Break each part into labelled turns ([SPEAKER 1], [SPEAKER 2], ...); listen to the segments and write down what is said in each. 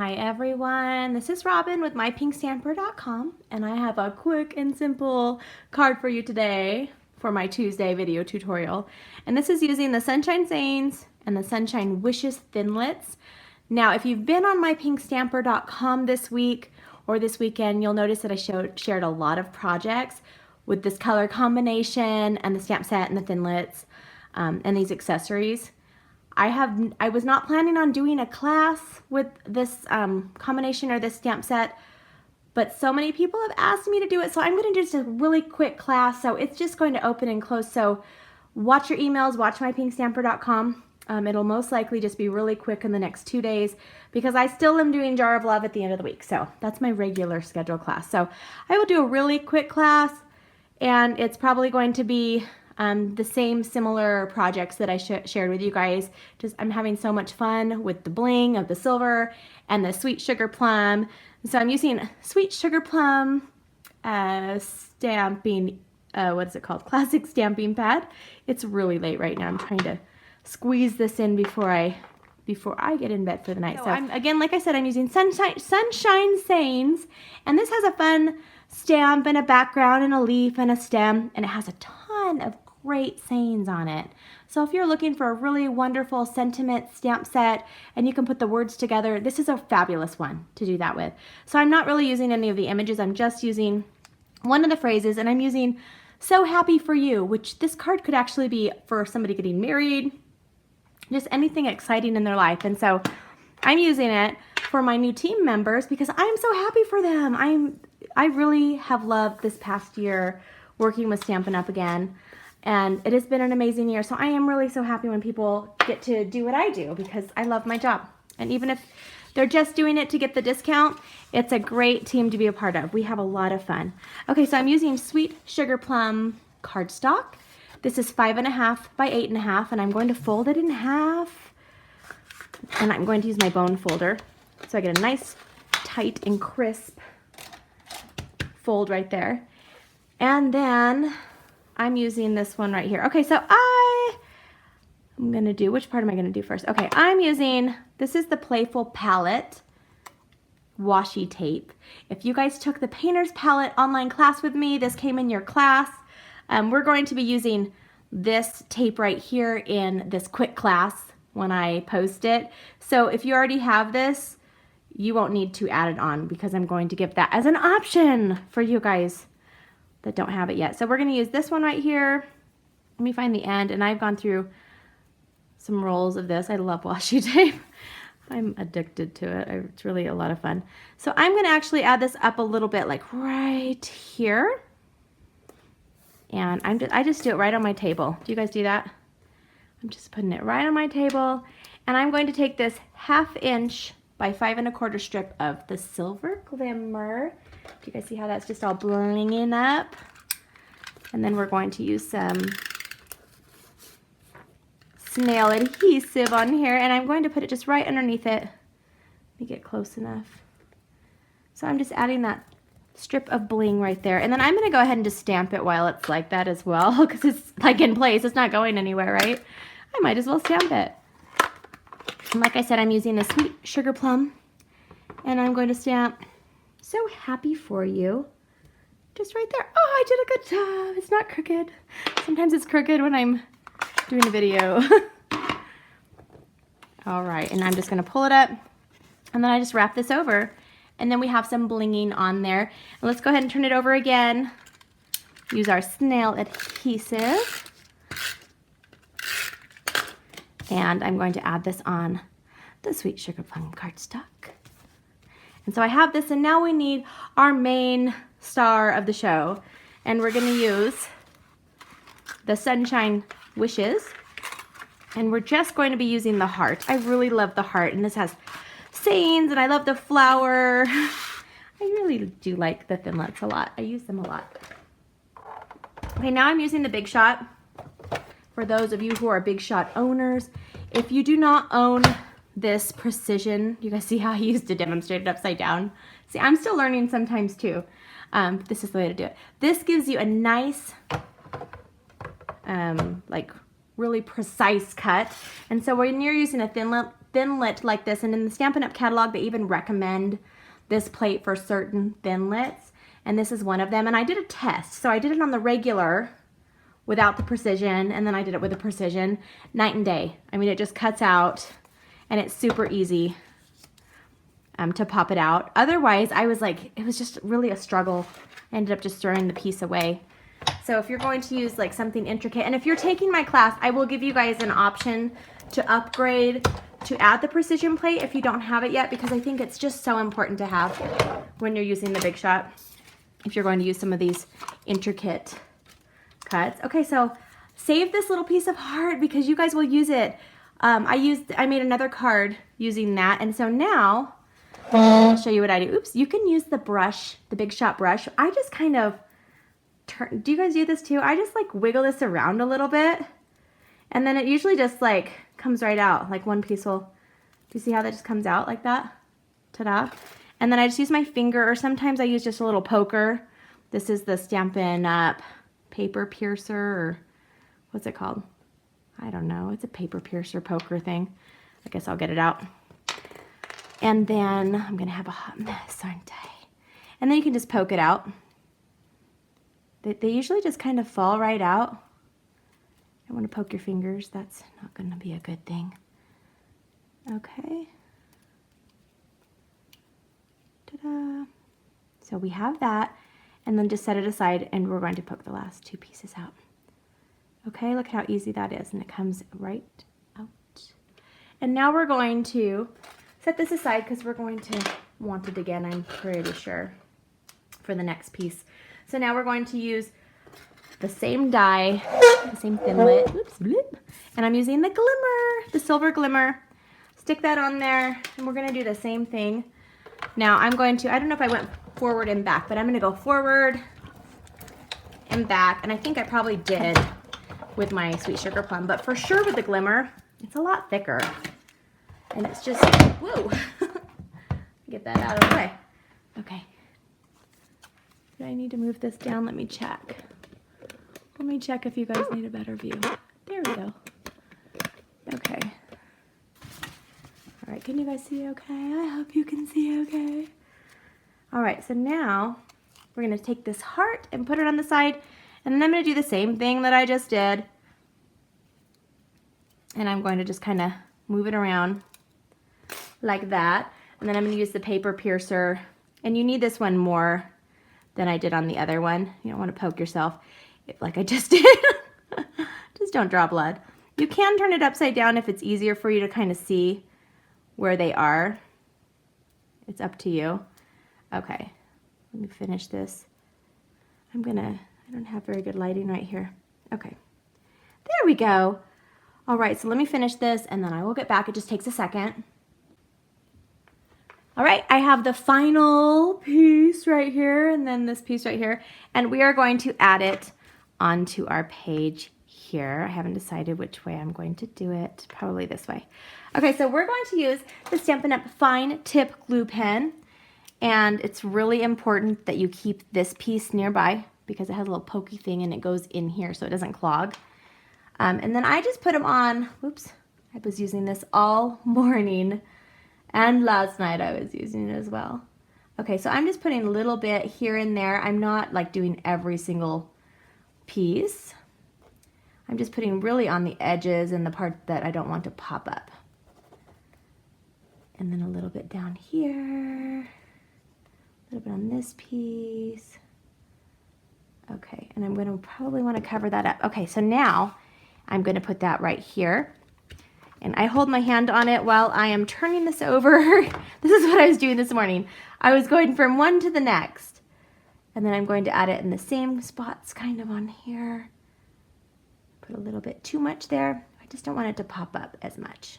[SPEAKER 1] Hi everyone, this is Robyn with mypinkstamper.com, and I have a quick and simple card for you today for my Tuesday video tutorial. And this is using the Sunshine Sayings and the Sunshine Wishes Thinlits. Now if you've been on mypinkstamper.com this week or this weekend, you'll notice that I shared a lot of projects with this color combination and the stamp set and the Thinlits and these accessories. I was not planning on doing a class with this combination or this stamp set, but so many people have asked me to do it, so I'm going to do just a really quick class. So it's just going to open and close, so watch your emails, watch mypinkstamper.com. It'll most likely just be really quick in the next 2 days because I still am doing Jar of Love at the end of the week, so that's my regular schedule class. So I will do a really quick class, and it's probably going to be the same similar projects that I shared with you guys. Just I'm having so much fun with the bling of the silver and the Sweet Sugarplum. So I'm using Sweet Sugarplum stamping, what is it called? Classic Stamping Pad. It's really late right now. I'm trying to squeeze this in before I get in bed for the night. So again, like I said, I'm using Sunshine Sayings, and this has a fun stamp and a background and a leaf and a stem, and it has a ton of great sayings on it. So if you're looking for a really wonderful sentiment stamp set and you can put the words together, this is a fabulous one to do that with. So I'm not really using any of the images, I'm just using one of the phrases, and I'm using "so happy for you," which this card could actually be for somebody getting married, just anything exciting in their life. And so I'm using it for my new team members because I'm so happy for them. I really have loved this past year working with Stampin' Up! Again. And it has been an amazing year, so I am really so happy when people get to do what I do because I love my job. And even if they're just doing it to get the discount, it's a great team to be a part of. We have a lot of fun. Okay, so I'm using Sweet Sugarplum cardstock. This is 5.5 by 8.5, and I'm going to fold it in half. And I'm going to use my bone folder so I get a nice, tight, and crisp fold right there. And then I'm using this one right here. Okay, so I'm gonna do, which part am I gonna do first? Okay, I'm using, this is the Playful palette washi tape. If you guys took the Painter's Palette online class with me, this came in your class. We're going to be using this tape right here in this quick class when I post it. So if you already have this, you won't need to add it on because I'm going to give that as an option for you guys that don't have it yet. So we're going to use this one right here. Let me find the end, and I've gone through some rolls of this. I love washi tape. I'm addicted to it. It's really a lot of fun. So I'm going to actually add this up a little bit, like right here. And I just do it right on my table. Do you guys do that? I'm just putting it right on my table, and I'm going to take this 1/2 inch by 5 1/4 strip of the Silver Glimmer. Do you guys see how that's just all blinging up? And then we're going to use some snail adhesive on here, and I'm going to put it just right underneath it. Let me get close enough. So I'm just adding that strip of bling right there, and then I'm going to go ahead and just stamp it while it's like that as well, because it's like in place. It's not going anywhere, right? I might as well stamp it. And like I said, I'm using the Sweet Sugarplum, and I'm going to stamp "so happy for you" just right there. Oh, I did a good job. It's not crooked. Sometimes it's crooked when I'm doing a video. All right, and I'm just going to pull it up, and then I just wrap this over, and then we have some blinging on there. And let's go ahead and turn it over again. Use our snail adhesive. And I'm going to add this on the Sweet Sugarplum cardstock. And so I have this, and now we need our main star of the show. And we're going to use the Sunshine Wishes. And we're just going to be using the heart. I really love the heart, and this has sayings, and I love the flower. I really do like the Thinlits a lot. I use them a lot. Okay, now I'm using the Big Shot. For those of you who are Big Shot owners, if you do not own this precision, you guys see how I used to demonstrate it upside down? See, I'm still learning sometimes too. This is the way to do it. This gives you a nice, like really precise cut. And so when you're using a Thinlit like this, and in the Stampin' Up! Catalog, they even recommend this plate for certain Thinlits, and this is one of them. And I did a test, so I did it on the regular without the precision, and then I did it with the precision. Night and day. I mean, it just cuts out, and it's super easy to pop it out. Otherwise, I was like, it was just really a struggle. I ended up just throwing the piece away. So if you're going to use like something intricate, and if you're taking my class, I will give you guys an option to upgrade to add the precision plate if you don't have it yet, because I think it's just so important to have when you're using the Big Shot, if you're going to use some of these intricate cuts. Okay, so save this little piece of heart because you guys will use it. I made another card using that, and so now I'll show you what I do. Oops, you can use the brush, the Big Shot brush. I just kind of turn, do you guys do this too? I just like wiggle this around a little bit, and then it usually just like comes right out. Like one piece will, do you see how that just comes out like that? Ta-da. And then I just use my finger, or sometimes I use just a little poker. This is the Stampin' Up! Paper piercer, or what's it called? I don't know. It's a paper piercer poker thing. I guess I'll get it out. And then I'm going to have a hot mess, aren't I? And then you can just poke it out. They usually just kind of fall right out. I don't want to poke your fingers. That's not going to be a good thing. Okay. Ta-da. So we have that. And then just set it aside, and we're going to poke the last two pieces out. Okay, look how easy that is, and it comes right out. And now we're going to set this aside because we're going to want it again, I'm pretty sure, for the next piece. So now we're going to use the same die, the same Thinlit, oops, bloop, and I'm using the Glimmer, the silver Glimmer. Stick that on there, and we're going to do the same thing. Now I'm going to, I don't know if I went forward and back, but I'm going to go forward and back, and I think I probably did with my Sweet Sugarplum, but for sure with the Glimmer, it's a lot thicker. And it's just, whoa, get that out of the way. Okay. Do I need to move this down? Let me check. Let me check if you guys need a better view. There we go. Okay. All right, can you guys see okay? I hope you can see okay. All right, so now we're gonna take this heart and put it on the side, and then I'm gonna do the same thing that I just did. And I'm going to just kind of move it around like that. And then I'm going to use the paper piercer. And you need this one more than I did on the other one. You don't want to poke yourself like I just did. Just don't draw blood. You can turn it upside down if it's easier for you to kind of see where they are. It's up to you. Okay, let me finish this. I don't have very good lighting right here. Okay, there we go. All right, so let me finish this and then I will get back. It just takes a second. All right, I have the final piece right here and then this piece right here, and we are going to add it onto our page here. I haven't decided which way I'm going to do it. Probably this way. Okay, so we're going to use the Stampin' Up! Fine Tip Glue Pen, and it's really important that you keep this piece nearby because it has a little pokey thing and it goes in here so it doesn't clog. And then I just put them on, whoops, I was using this all morning, and last night I was using it as well. Okay, so I'm just putting a little bit here and there. I'm not like doing every single piece. I'm just putting really on the edges and the part that I don't want to pop up. And then a little bit down here, a little bit on this piece. Okay, and I'm going to probably want to cover that up. Okay, so now I'm going to put that right here. And I hold my hand on it while I am turning this over. This is what I was doing this morning. I was going from one to the next. And then I'm going to add it in the same spots kind of on here. Put a little bit too much there. I just don't want it to pop up as much.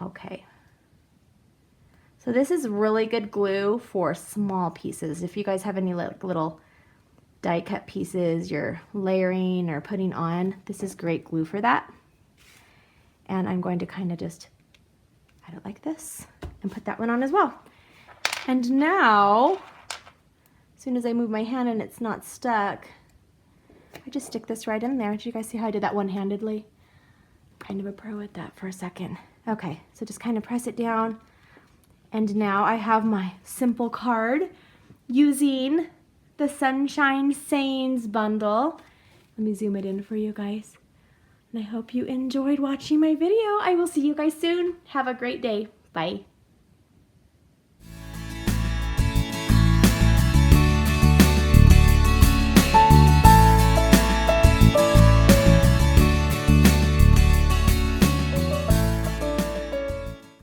[SPEAKER 1] Okay. So this is really good glue for small pieces. If you guys have any little die cut pieces you're layering or putting on, this is great glue for that. And I'm going to kind of just add it like this and put that one on as well. And now, as soon as I move my hand and it's not stuck, I just stick this right in there. Did you guys see how I did that one-handedly? Kind of a pro at that for a second. Okay, so just kind of press it down. And now I have my simple card using the Sunshine Sayings bundle. Let me zoom it in for you guys. And I hope you enjoyed watching my video. I will see you guys soon. Have a great day. Bye.